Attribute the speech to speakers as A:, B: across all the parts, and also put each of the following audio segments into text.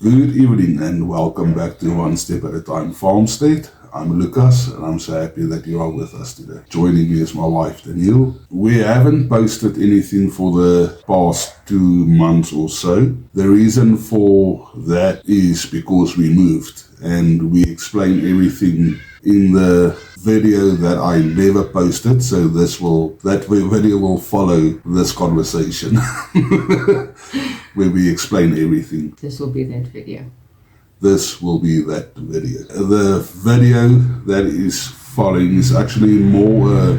A: Good evening and welcome back to One Step at a Time Farmstead. I'm Lucas and I'm so happy that you are with us today. Joining me is my wife Danielle. We haven't posted anything for the past 2 months or so. The reason for that is because we moved and we explain everything in the video that I never posted, so that video will follow this conversation where we explain everything.
B: This will be that video.
A: This will be that video. The video that is following is actually more a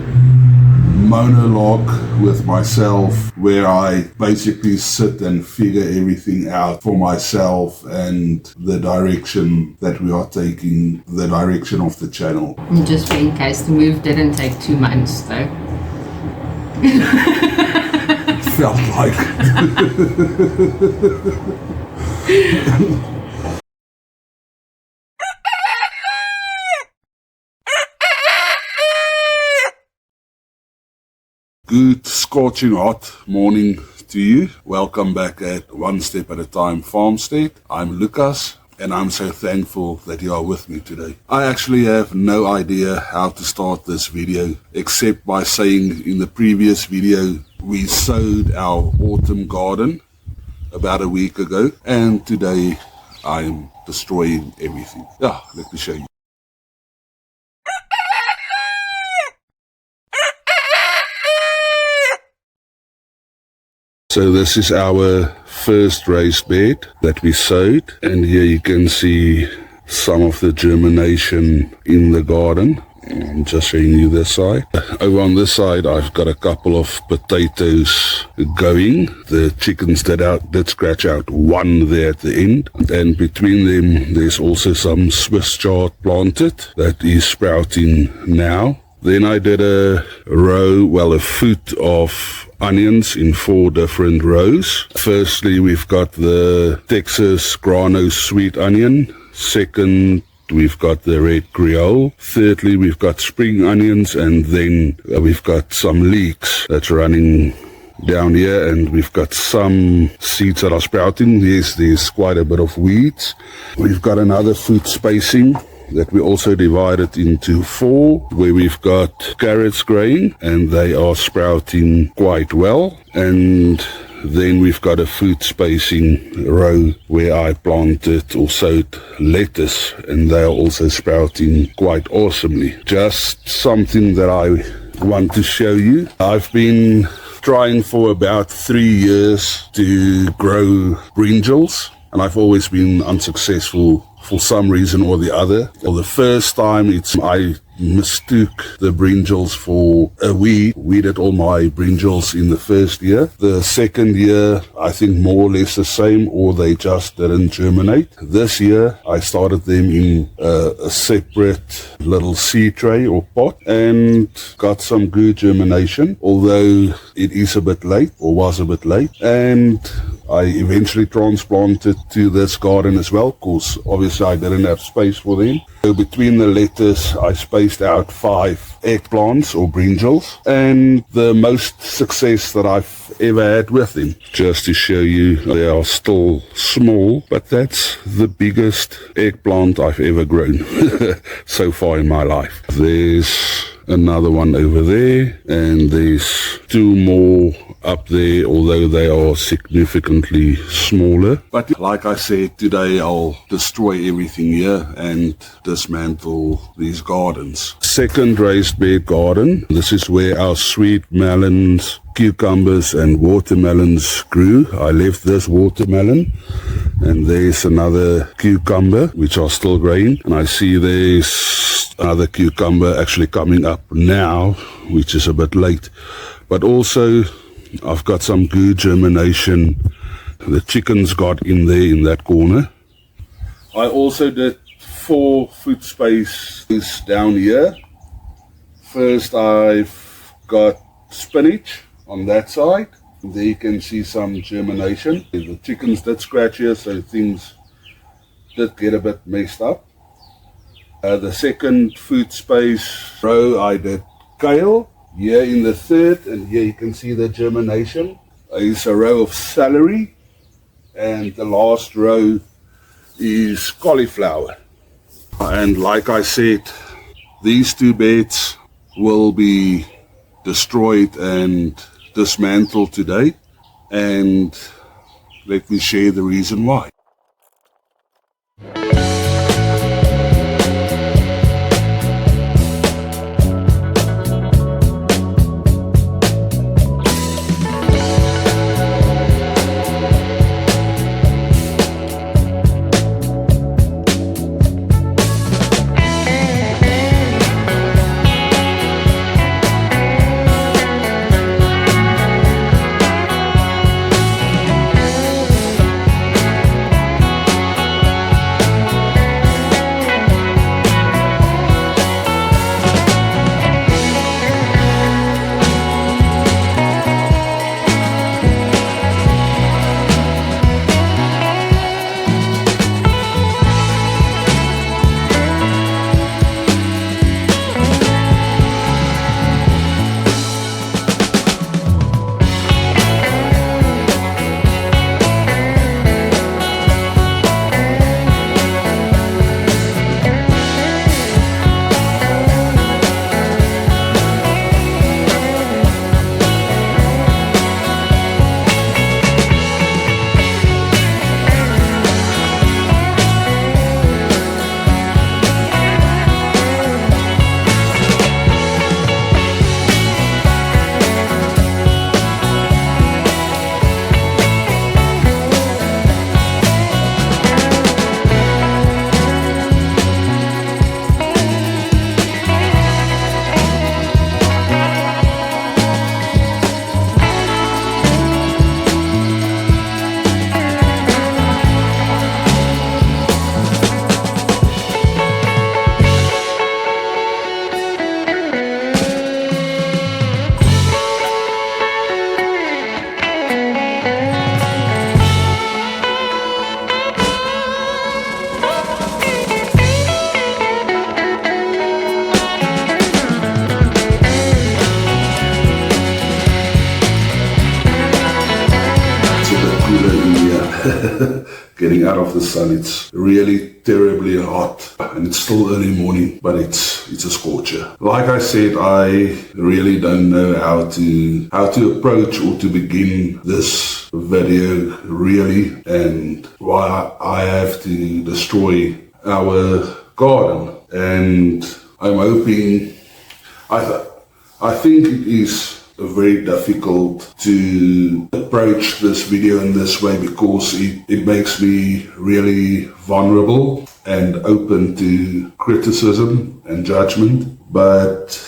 A: monologue with myself, where I basically sit and figure everything out for myself and the direction that we are taking, the direction of the channel.
B: And just in case, the move didn't take 2 months though.
A: It felt like Good scorching hot morning to you. Welcome back at One Step at a Time Farmstead. I'm Lucas and I'm so thankful that you are with me today. I actually have no idea how to start this video except by saying in the previous video we sowed our autumn garden about a week ago and today I'm destroying everything. Yeah, let me show you. So this is our first raised bed that we sowed, and here you can see some of the germination in the garden. I'm just showing you this side. Over on this side I've got a couple of potatoes going. The chickens did scratch out one there at the end, and between them there's also some Swiss chard planted that is sprouting now. Then I did a foot of onions in 4 different rows. Firstly, we've got the Texas grano sweet onion. Second, we've got the red Creole. Thirdly, we've got spring onions, and then we've got some leeks that's running down here, and we've got some seeds that are sprouting. There's quite a bit of weeds. We've got another foot spacing that we also divided into 4, where we've got carrots growing and they are sprouting quite well. And then we've got a food spacing row where I planted or sowed lettuce, and they are also sprouting quite awesomely. Just something that I want to show you. I've been trying for about 3 years to grow brinjals, and I've always been unsuccessful for some reason or the other. For the first time, I mistook the brinjals for a weed. Weeded all my brinjals in the first year. The second year, I think more or less the same, or they just didn't germinate. This year, I started them in a separate little seed tray or pot and got some good germination, although it is a bit late, or was a bit late. And I eventually transplanted to this garden as well, because obviously I didn't have space for them. So between the lettuce, I spaced out 5 eggplants or brinjals, and the most success that I've ever had with them. Just to show you, they are still small, but that's the biggest eggplant I've ever grown so far in my life. There's another one over there, and there's 2 more up there, although they are significantly smaller. But like I said, today I'll destroy everything here and dismantle these gardens. Second raised bed garden. This is where our sweet melons, cucumbers and watermelons grew. I left this watermelon, and there's another cucumber which are still growing, and I see there's another cucumber actually coming up now, which is a bit late. But also I've got some good germination. The chickens got in there in that corner. I also did 4 foot spaces down here. First I've got spinach on that side. There you can see some germination. The chickens did scratch here, so things did get a bit messed up. The second food space row I did kale. Here in the third, and here you can see the germination. Is a row of celery, and the last row is cauliflower. And like I said, these 2 beds will be destroyed and dismantled today. And let me share the reason why. Getting out of the sun, it's really terribly hot, and it's still early morning, but it's a scorcher. Like I said, I really don't know how to approach or to begin this video really, and why I have to destroy our garden. And I'm hoping, I think it is very difficult to approach this video in this way, because it makes me really vulnerable and open to criticism and judgment. But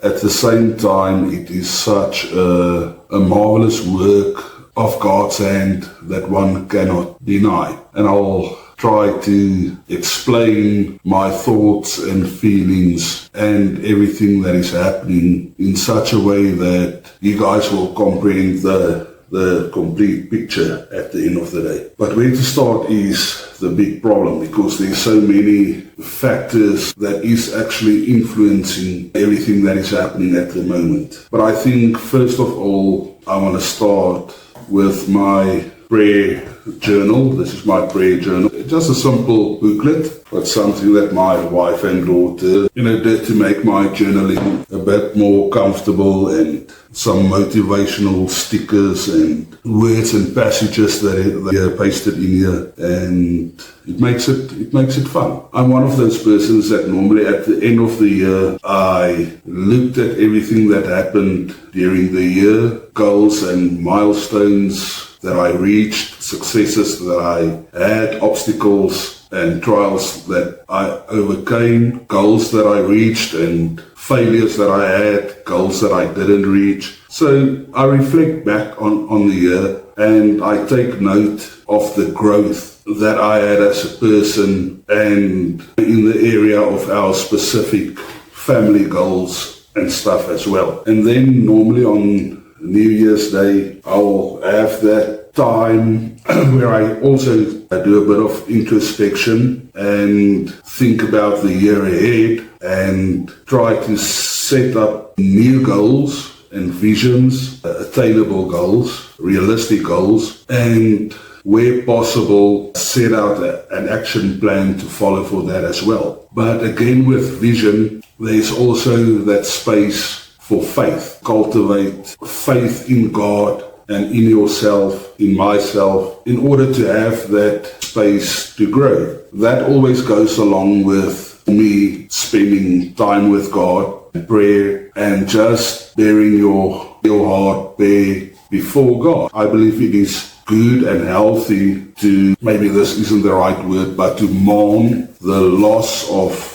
A: at the same time, it is such a marvelous work of God's hand that one cannot deny. And I'll try to explain my thoughts and feelings and everything that is happening in such a way that you guys will comprehend the complete picture at the end of the day. But where to start is the big problem, because there's so many factors that is actually influencing everything that is happening at the moment. But I think first of all, I want to start with my prayer journal. This is my prayer journal. Just a simple booklet, but something that my wife and daughter, did to make my journaling a bit more comfortable, and some motivational stickers and words and passages that are pasted in here, and it makes it fun. I'm one of those persons that normally at the end of the year, I looked at everything that happened during the year, goals and milestones that I reached, successes that I had, obstacles and trials that I overcame, goals that I reached and failures that I had, goals that I didn't reach. So I reflect back on the year, and I take note of the growth that I had as a person, and in the area of our specific family goals and stuff as well. And then normally on New Year's Day, I'll have that time where I also do a bit of introspection and think about the year ahead and try to set up new goals and visions, attainable goals, realistic goals, and where possible, set out an action plan to follow for that as well. But again, with vision, there's also that space for faith. Cultivate faith in God and in yourself, in myself, in order to have that space to grow. That always goes along with me spending time with God, prayer, and just bearing your heart bare before God. I believe it is good and healthy to, maybe this isn't the right word, but to mourn the loss of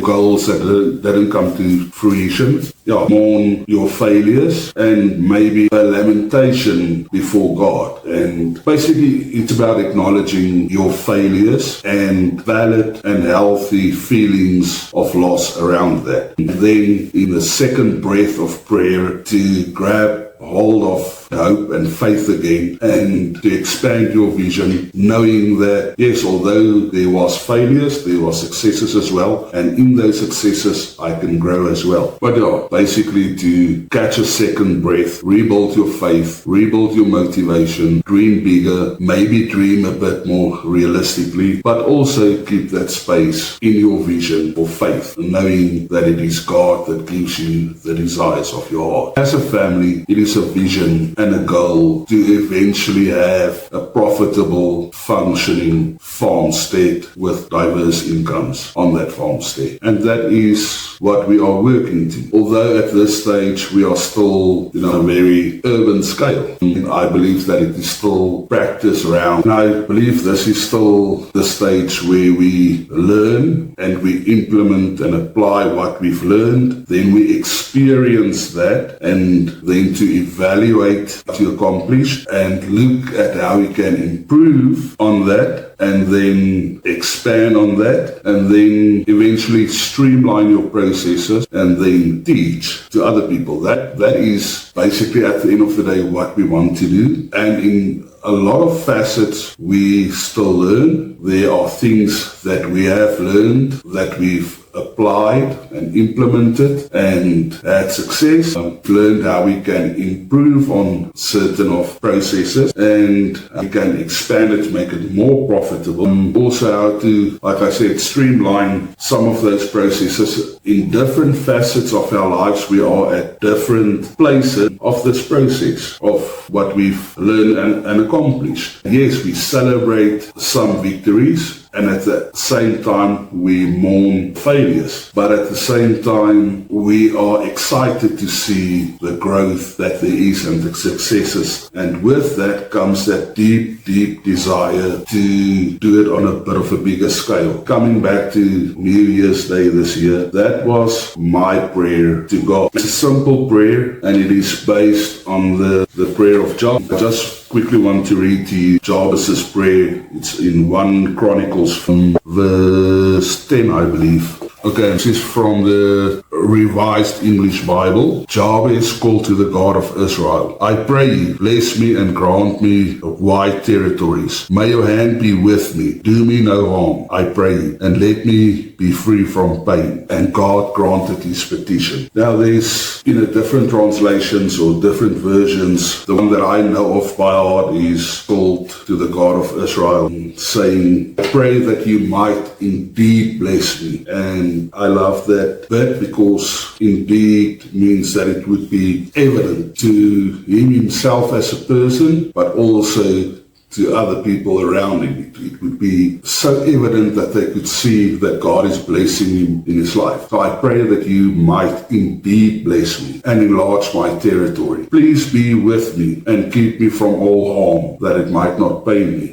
A: goals that didn't come to fruition. Mourn your failures and maybe a lamentation before God. And basically it's about acknowledging your failures and valid and healthy feelings of loss around that. And then in the second breath of prayer, to grab hold of hope and faith again and to expand your vision, knowing that yes, although there was failures, there was successes as well, and in those successes I can grow as well. But basically to catch a second breath, rebuild your faith, rebuild your motivation, dream bigger, maybe dream a bit more realistically, but also keep that space in your vision for faith, knowing that it is God that gives you the desires of your heart. As a family, it is a vision and a goal to eventually have a profitable, functioning farmstead with diverse incomes on that farmstead. And that is what we are working to. Although at this stage we are still, on a very urban scale. And I believe that it is still practice around. And I believe this is still the stage where we learn and we implement and apply what we've learned. Then we experience that, and then to evaluate what you accomplished and look at how we can improve on that, and then expand on that, and then eventually streamline your processes and then teach to other people. That is basically at the end of the day what we want to do. And in a lot of facets we still learn. There are things that we have learned that we've applied and implemented and had success. Learned how we can improve on certain of processes, and we can expand it to make it more profitable. Also how to, like I said, streamline some of those processes. In different facets of our lives, we are at different places of this process of what we've learned and accomplished. Yes, we celebrate some victories, and at the same time we mourn failures, but at the same time we are excited to see the growth that there is and the successes, and with that comes that deep desire to do it on a bit of a bigger scale. Coming back to New Year's Day this year, that was my prayer to God. It's a simple prayer, and it is based on the prayer of Job. I just quickly want to read to you Jabez's prayer. It's in 1 Chronicles from verse 10, I believe. Okay, this is from the Revised English Bible. Jabez called to the God of Israel. I pray you, bless me and grant me wide territories. May your hand be with me. Do me no harm, I pray you, and let me be free from pain. And God granted his petition. Now there's, different translations or different versions. The one that I know of by heart is called to the God of Israel, saying, pray that you might indeed bless me. And I love that bit, because indeed means that it would be evident to him himself as a person, but also to other people around him. It would be so evident that they could see that God is blessing him in his life. So I pray that you might indeed bless me and enlarge my territory. Please be with me and keep me from all harm, that it might not pain me.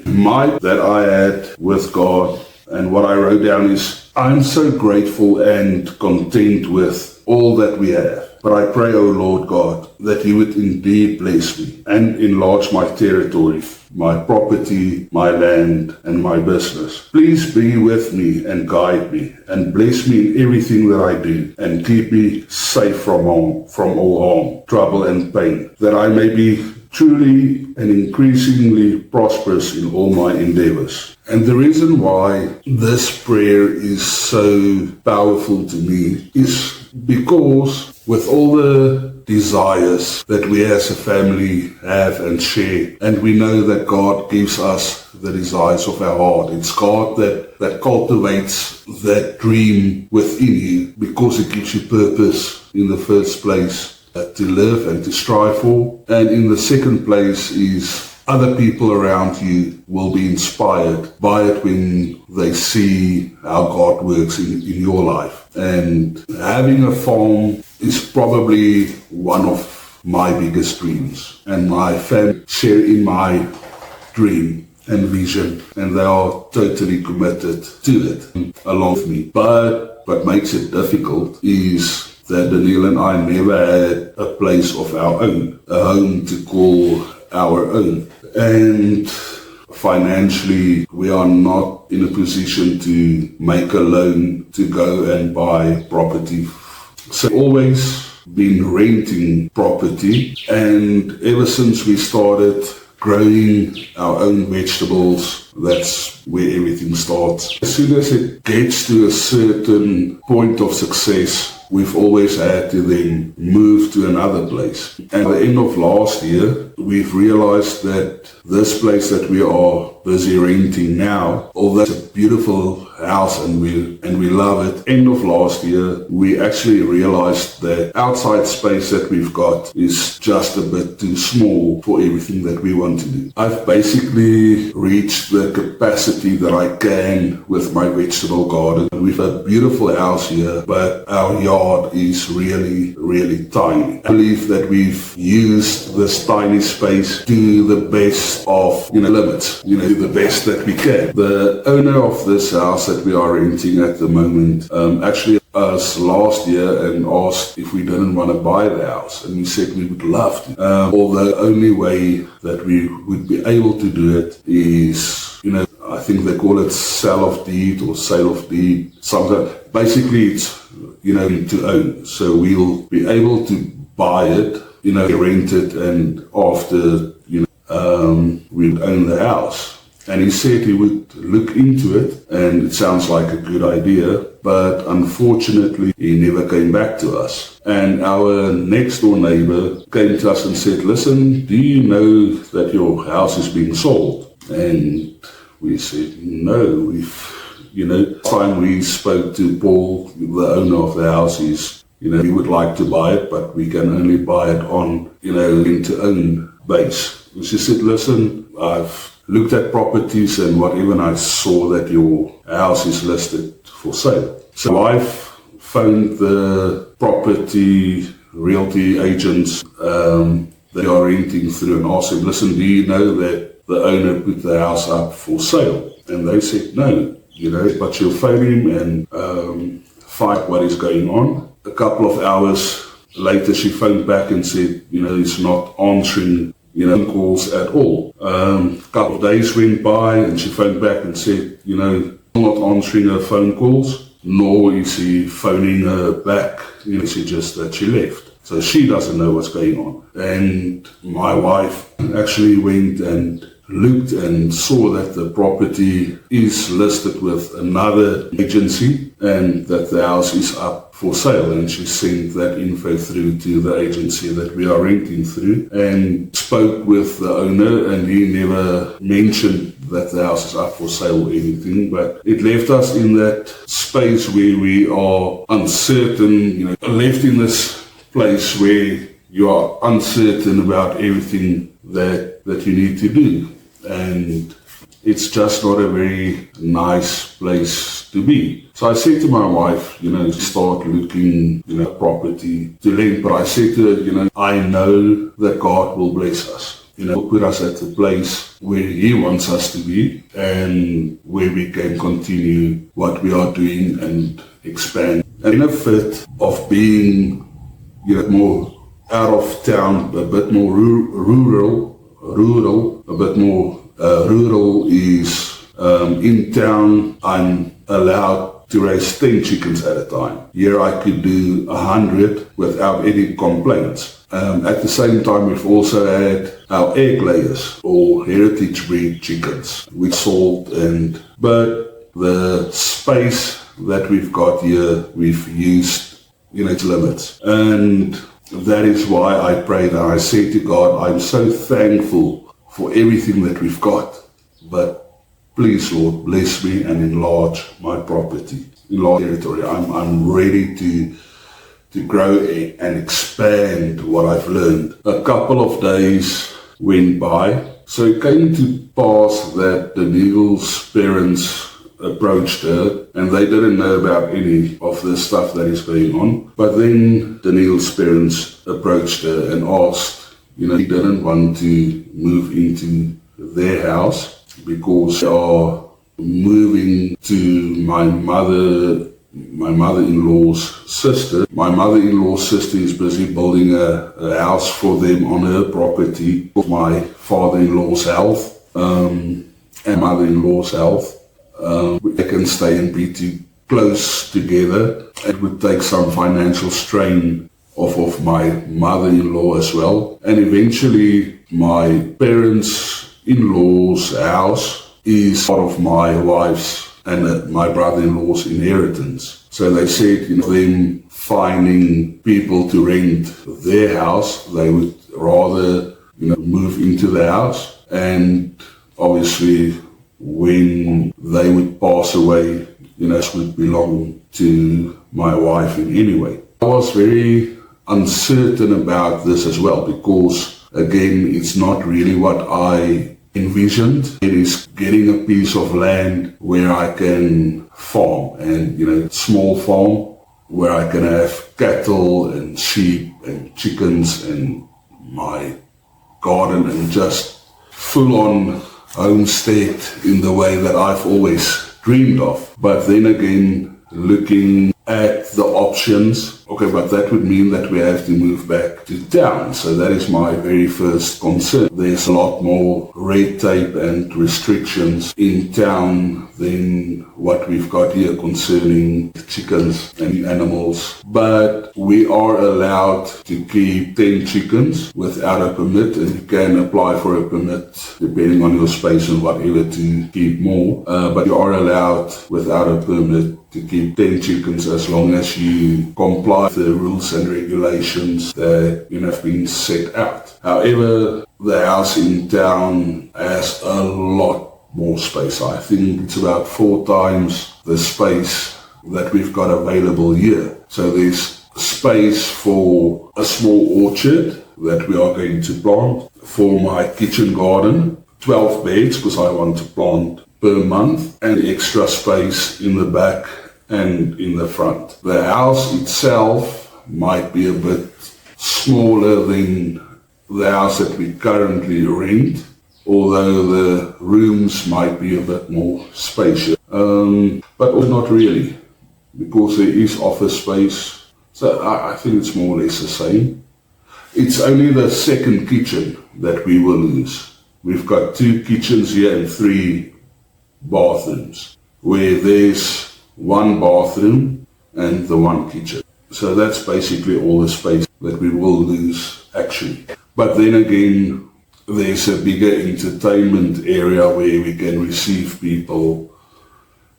A: That I had with God, and what I wrote down is, I'm so grateful and content with all that we have. But I pray, O Lord God, that you would indeed bless me and enlarge my territory, my property, my land, and my business. Please be with me and guide me, and bless me in everything that I do, and keep me safe from all harm, trouble, and pain, that I may be truly and increasingly prosperous in all my endeavors. And the reason why this prayer is so powerful to me is because with all the desires that we as a family have and share, and we know that God gives us the desires of our heart. It's God that cultivates that dream within you because it gives you purpose in the first place to live and to strive for. And in the second place is other people around you will be inspired by it when they see how God works in your life. And having a farm is probably one of my biggest dreams. And my family share in my dream and vision, and they are totally committed to it along with me. But what makes it difficult is that Daniel and I never had a place of our own, a home to call our own. And financially, we are not in a position to make a loan to go and buy property. So always been renting property, and ever since we started growing our own vegetables, that's where everything starts. As soon as it gets to a certain point of success, we've always had to then move to another place. And at the end of last year, we've realized that this place that we are busy renting now, although it's a beautiful house and we love it, end of last year, we actually realized that outside space that we've got is just a bit too small for everything that we want to do. I've basically reached the capacity that I can with my vegetable garden. We've a beautiful house here, but our yard is really, really tiny. I believe that we've used this tiny space to the best of limits, the best that we can. The owner of this house that we are renting at the moment actually us last year and asked if we didn't want to buy the house, and we said we would love to. Although the only way that we would be able to do it is, I think they call it sell of deed or sale of deed. Something. Basically, it's to own. So we'll be able to buy it, rent it, and after we'd own the house. And he said he would look into it, and it sounds like a good idea, but unfortunately he never came back to us. And our next door neighbor came to us and said, listen, do you know that your house is being sold? And we said, no, time we spoke to Paul, the owner of the house, we would like to buy it, but we can only buy it on, rent-to-own base. And she said, listen, I've looked at properties and whatever, and I saw that your house is listed for sale. So I've phoned the property realty agents that are renting through and asked them, listen, do you know that the owner put the house up for sale? And they said, no, but she'll phone him and find what is going on. A couple of hours later, she phoned back and said, he's not answering calls at all. A couple of days went by and she phoned back and said, not answering her phone calls, nor is he phoning her back. She just that she left. So she doesn't know what's going on. And my wife actually went and looked and saw that the property is listed with another agency and that the house is up for sale, and she sent that info through to the agency that we are renting through and spoke with the owner, and he never mentioned that the house is up for sale or anything, but it left us in that space where we are uncertain, left in this place where you are uncertain about everything that you need to do. And it's just not a very nice place to be. So I said to my wife, start looking, property to rent. But I said to her, I know that God will bless us. Put us at a place where He wants us to be and where we can continue what we are doing and expand. The benefit of being, more out of town, a bit more rural, a bit more rural is in town I'm allowed to raise 10 chickens at a time. Here I could do 100 without any complaints. At the same time, we've also had our egg layers or heritage breed chickens, which sold, but the space that we've got here, we've used, its limits. And that is why I prayed and I said to God, I'm so thankful for everything that we've got, but please, Lord, bless me and enlarge my property, enlarge territory. I'm ready to grow and expand what I've learned. A couple of days went by, so it came to pass that Daniel's parents approached her, and they didn't know about any of the stuff that is going on. But then Daniel's parents approached her and asked, he didn't want to move into their house because they are moving to my mother-in-law's sister. My mother-in-law's sister is busy building a house for them on her property for my father-in-law's health and mother-in-law's health. They can stay and be too close together. It would take some financial strain off of my mother-in-law as well. And eventually my parents-in-law's house is part of my wife's and my brother-in-law's inheritance. So they said, them finding people to rent their house, they would rather, move into the house. And obviously, when they would pass away, it would belong to my wife in any way. I was very uncertain about this as well because, again, it's not really what I envisioned. It is getting a piece of land where I can farm and, small farm where I can have cattle and sheep and chickens and my garden and just full on homestead in the way that I've always dreamed of. But then again, looking at the options, okay, but that would mean that we have to move back to town. So that is my very first concern. There's a lot more red tape and restrictions in town than what we've got here concerning chickens and animals. But we are allowed to keep 10 chickens without a permit, and you can apply for a permit depending on your space and whatever to keep more. But you are allowed without a permit to keep 10 chickens as long as you comply with the rules and regulations that have been set out. However, the house in town has a lot more space. I think it's about 4 times the space that we've got available here. So there's space for a small orchard that we are going to plant, for my kitchen garden, 12 beds because I want to plant per month, and extra space in the back and in the front. The house itself might be a bit smaller than the house that we currently rent, although the rooms might be a bit more spacious. But also not really, because there is office space. So I think it's more or less the same. It's only the second kitchen that we will lose. We've got 2 kitchens here and 3 bathrooms, where there's 1 bathroom and the 1 kitchen. So that's basically all the space that we will lose actually. But then again, there's a bigger entertainment area where we can receive people,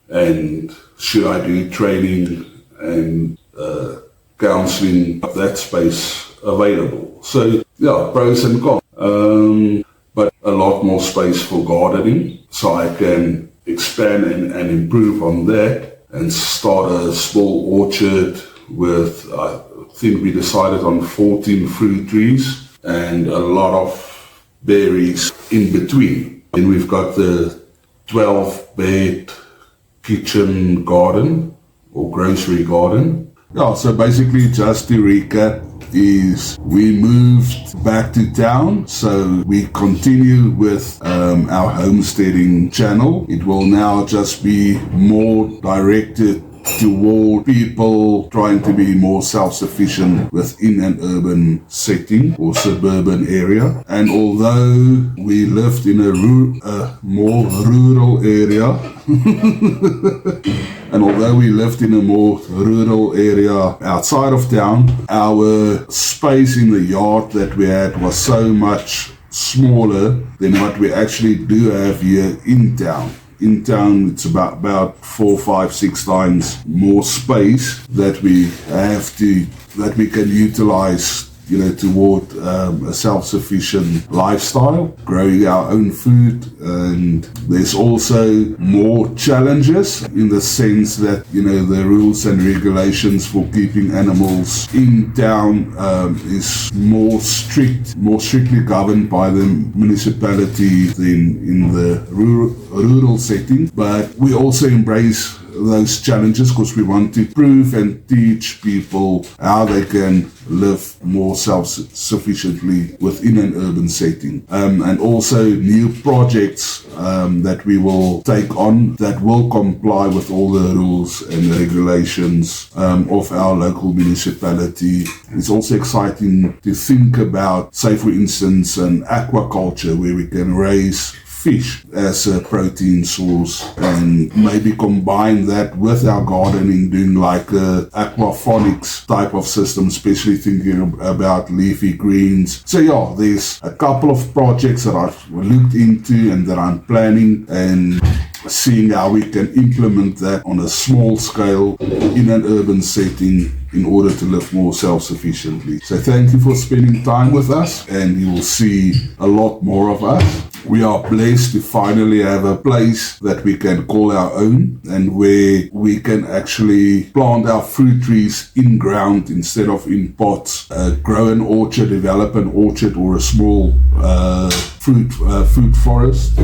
A: and should I do training and counseling, that space available. So yeah, pros and cons. But a lot more space for gardening, so I can expand and improve on that and start a small orchard with, I think we decided on 14 fruit trees and a lot of berries in between. Then we've got the 12-bed kitchen garden or grocery garden. Yeah, so basically just to recap is we moved back to town, so we continue with our homesteading channel. It will now just be more directed toward people trying to be more self-sufficient within an urban setting or suburban area. And although we lived in a more rural area, and although we lived in a more rural area outside of town, our space in the yard that we had was so much smaller than what we actually do have here in town. In town, it's about 4, 5, 6 times more space that we can utilize, toward a self-sufficient lifestyle, growing our own food. And there's also more challenges in the sense that, the rules and regulations for keeping animals in town is more strictly governed by the municipality than in the rural setting. But we also embrace those challenges because we want to prove and teach people how they can live more self-sufficiently within an urban setting. And also new projects that we will take on that will comply with all the rules and regulations of our local municipality. It's also exciting to think about, say for instance, an aquaculture where we can raise fish as a protein source and maybe combine that with our gardening, doing like a aquaponics type of system, especially thinking about leafy greens. So yeah, there's a couple of projects that I've looked into and that I'm planning and seeing how we can implement that on a small scale in an urban setting in order to live more self-sufficiently. So thank you for spending time with us, and you will see a lot more of us. We are blessed to finally have a place that we can call our own and where we can actually plant our fruit trees in ground instead of in pots, grow an orchard, develop an orchard or a small fruit forest.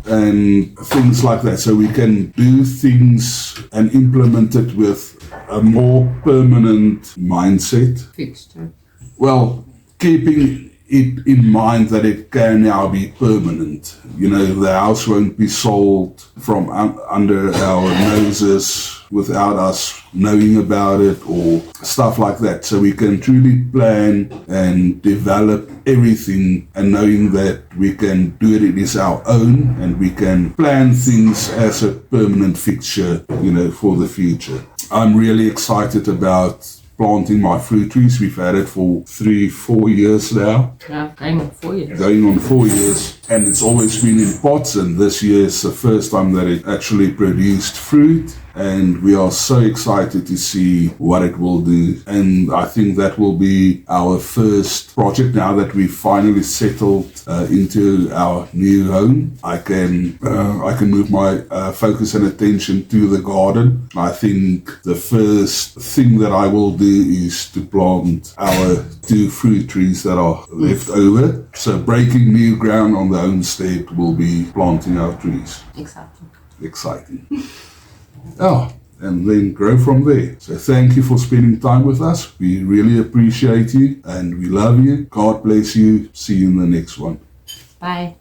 A: And things like that. So we can do things and implement it with a more permanent mindset.
B: Fixture.
A: Well, keeping it in mind that it can now be permanent. The house won't be sold from under our noses without us knowing about it or stuff like that. So we can truly plan and develop everything and knowing that we can do it, it is our own, and we can plan things as a permanent fixture, for the future. I'm really excited about planting my fruit trees. We've had it for 3-4 years now.
B: Yeah, going on 4 years.
A: Going on 4 years. And it's always been in pots, and this year is the first time that it actually produced fruit. And we are so excited to see what it will do. And I think that will be our first project now that we've finally settled into our new home. I can move my focus and attention to the garden. I think the first thing that I will do is to plant our 2 fruit trees that are left over. So breaking new ground on the homestead will be planting our trees. Exciting. And then grow from there. So thank you for spending time with us. We really appreciate you and we love you. God bless you. See you in the next one.
B: Bye.